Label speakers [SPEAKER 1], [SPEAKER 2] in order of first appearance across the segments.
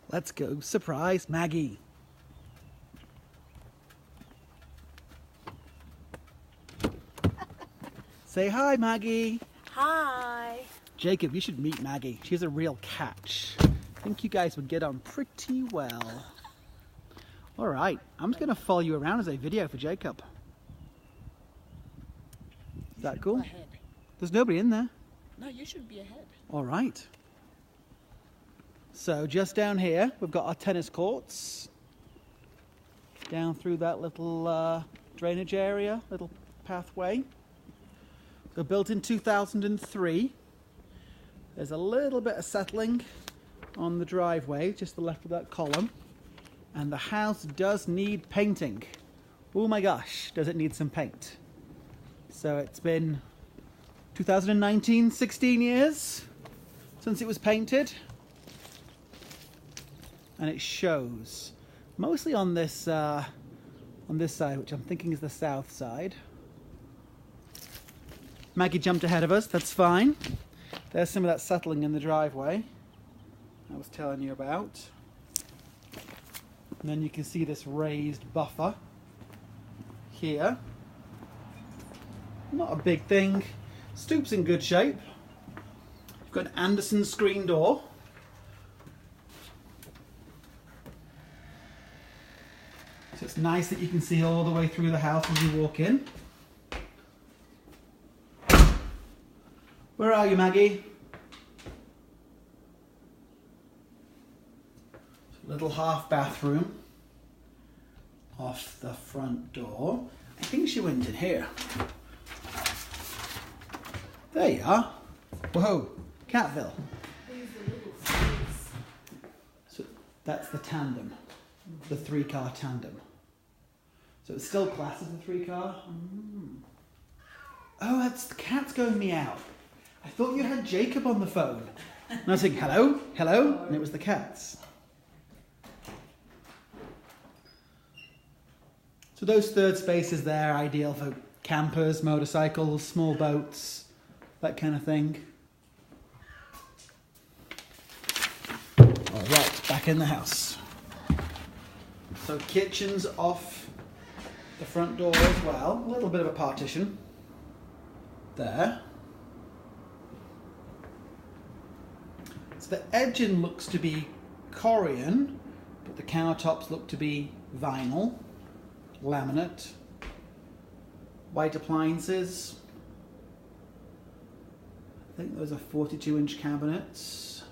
[SPEAKER 1] Let's go surprise Maggie. Say hi, Maggie.
[SPEAKER 2] Hi.
[SPEAKER 1] Jacob, you should meet Maggie. She's a real catch. I think you guys would get on pretty well. All right, I'm just going to follow you around as a video for Jacob. Is that cool? There's nobody in there.
[SPEAKER 2] No, you should be ahead.
[SPEAKER 1] All right. So just down here, we've got our tennis courts. Down through that little drainage area, little pathway. They're built in 2003. There's a little bit of settling on the driveway, just the left of that column. And the house does need painting. Oh my gosh, does it need some paint. So it's been 2019, 16 years since it was painted. And it shows mostly on this side, which I'm thinking is the south side. Maggie jumped ahead of us, that's fine. There's some of that settling in the driveway I was telling you about. And then you can see this raised buffer here. Not a big thing. Stoop's in good shape. You've got an Anderson screen door. So it's nice that you can see all the way through the house as you walk in. Where are you, Maggie? Little half bathroom off the front door. I think she went in here. There you are. Whoa, Catville. So that's the tandem, the 3-car tandem. So it's still classed as a 3-car. Oh, that's the cat's going meow. I thought you had Jacob on the phone. And I was saying, hello, hello, and it was the cats. So those third spaces there are ideal for campers, motorcycles, small boats, that kind of thing. All right, back in the house. So kitchen's off the front door as well. A little bit of a partition there. So the edging looks to be Corian, but the countertops look to be vinyl, laminate, white appliances. I think those are 42-inch cabinets.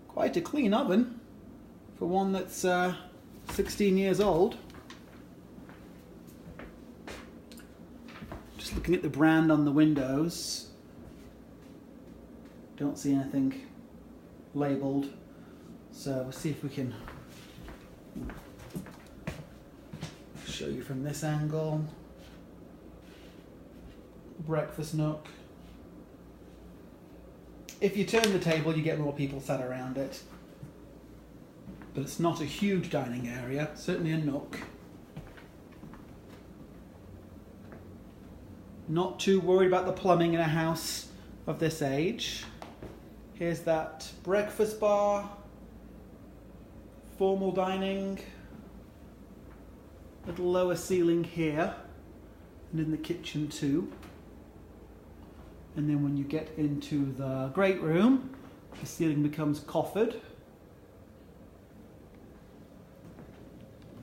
[SPEAKER 1] Quite a clean oven for one that's 16 years old. Just looking at the brand on the windows, don't see anything labelled. So we'll see if we can show you from this angle. Breakfast nook. If you turn the table, you get more people sat around it. But it's not a huge dining area, certainly a nook. Not too worried about the plumbing in a house of this age. Here's that breakfast bar. Formal dining, little lower ceiling here, and in the kitchen too. And then when you get into the great room, the ceiling becomes coffered.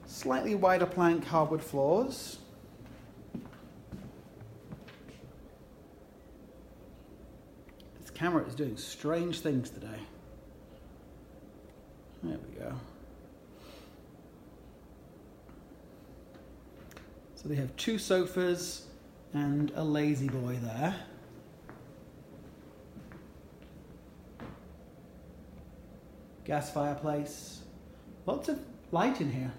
[SPEAKER 1] Slightly wider plank hardwood floors. This camera is doing strange things today. There we go. So they have 2 sofas and a lazy boy there. Gas fireplace. Lots of light in here.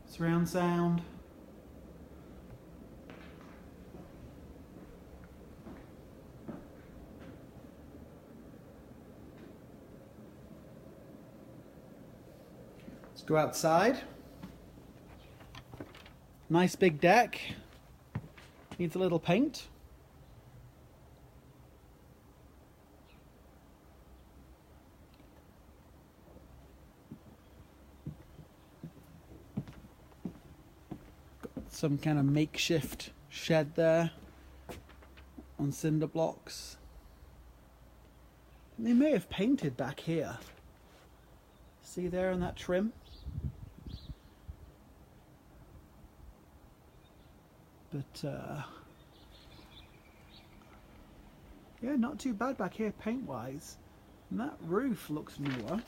[SPEAKER 1] Surround sound. Let's go outside. Nice big deck. Needs a little paint. some kind of makeshift shed there on cinder blocks. They may have painted back here. See there on that trim? But yeah, not too bad back here paint wise. And that roof looks newer.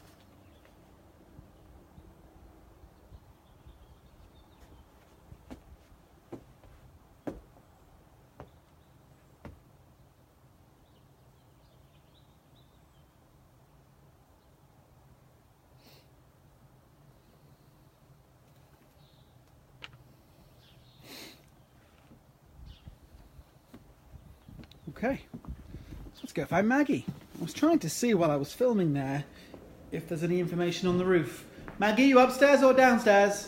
[SPEAKER 1] Okay, so let's go find Maggie. I was trying to see while I was filming there if there's any information on the roof. Maggie, you upstairs or downstairs?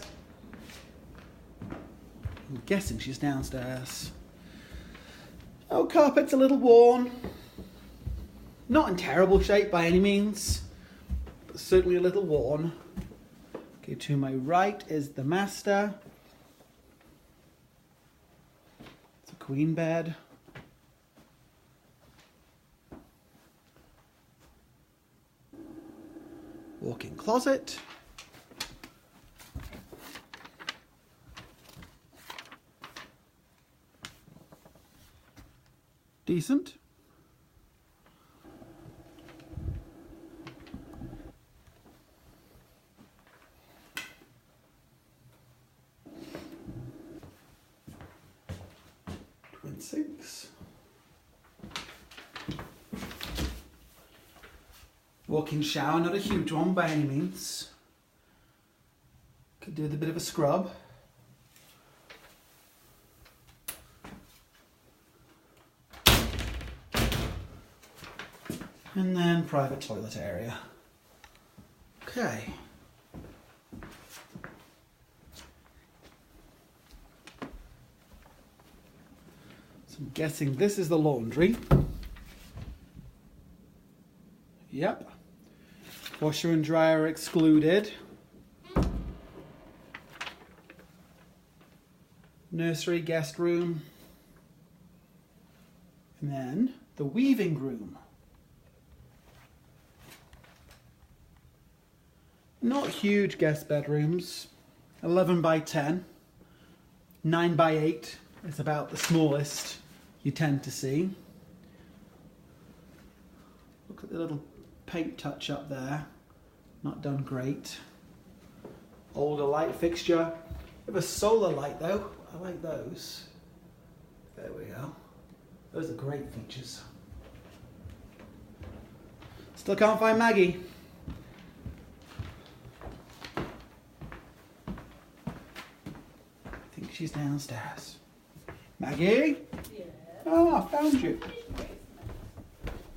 [SPEAKER 1] I'm guessing she's downstairs. Oh, carpet's a little worn. Not in terrible shape by any means, but certainly a little worn. Okay, to my right is the master. It's a queen bed. Walk-in closet. Decent. Twin sinks. Walk-in shower, not a huge one by any means. Could do with a bit of a scrub. And then private toilet area. Okay. So I'm guessing this is the laundry. Yep. Washer and dryer excluded. Nursery, guest room. And then the weaving room. Not huge guest bedrooms. 11 by 10. 9 by 8 is about the smallest you tend to see. Look at the little paint touch up there. Not done great. Older light fixture. We have a solar light though. I like those. There we go. Those are great features. Still can't find Maggie. I think she's downstairs. Maggie?
[SPEAKER 2] Yeah.
[SPEAKER 1] Oh, I found you.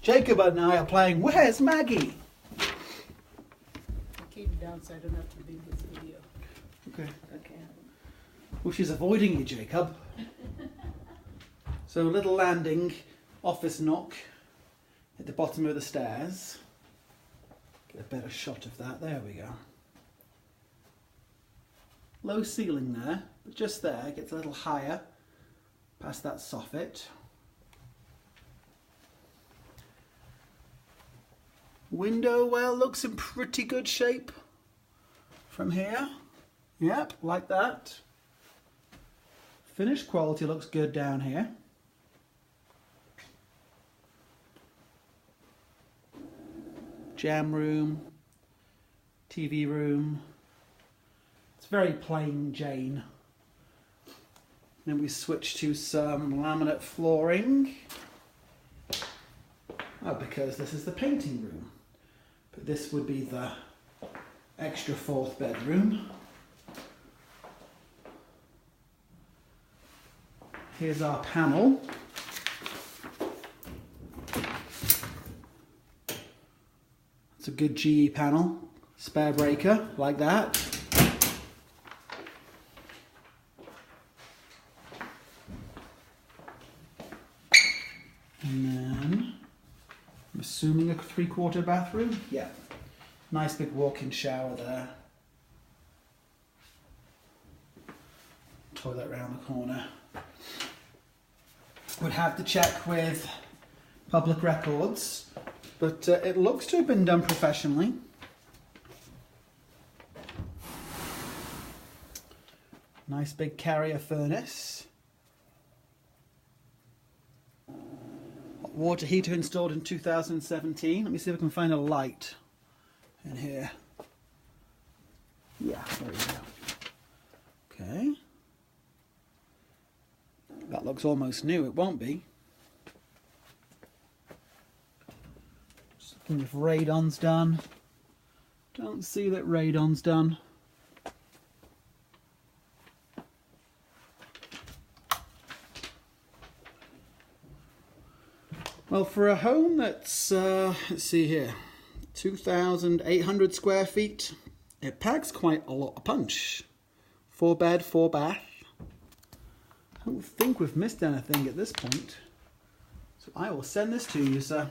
[SPEAKER 1] Jacob and I are playing Where's Maggie?
[SPEAKER 2] Keep it down so I don't have to be in this video.
[SPEAKER 1] Okay.
[SPEAKER 2] Okay.
[SPEAKER 1] Well, she's avoiding you, Jacob. So, little landing, office nook at the bottom of the stairs. Get a better shot of that. There we go. Low ceiling there, but just there. Gets a little higher past that soffit. Window well looks in pretty good shape from here. Yep, like that. Finish quality looks good down here. Jam room, TV room. It's very plain Jane. Then we switch to some laminate flooring. Oh, because this is the painting room. But this would be the extra fourth bedroom. Here's our panel. It's a good GE panel. Spare breaker, like that. And then, I'm assuming a 3/4 bathroom? Yeah. Nice big walk-in shower there. toilet around the corner. Would have to check with public records, but it looks to have been done professionally. Nice big carrier furnace. Hot water heater installed in 2017. Let me see if I can find a light in here. Yeah, there we go. Okay. That looks almost new. It won't be. Just looking if radon's done. Don't see that radon's done. Well, for a home that's, let's see here, 2,800 square feet, it packs quite a lot of punch. 4 bed, 4 bath. I don't think we've missed anything at this point. So I will send this to you, sir.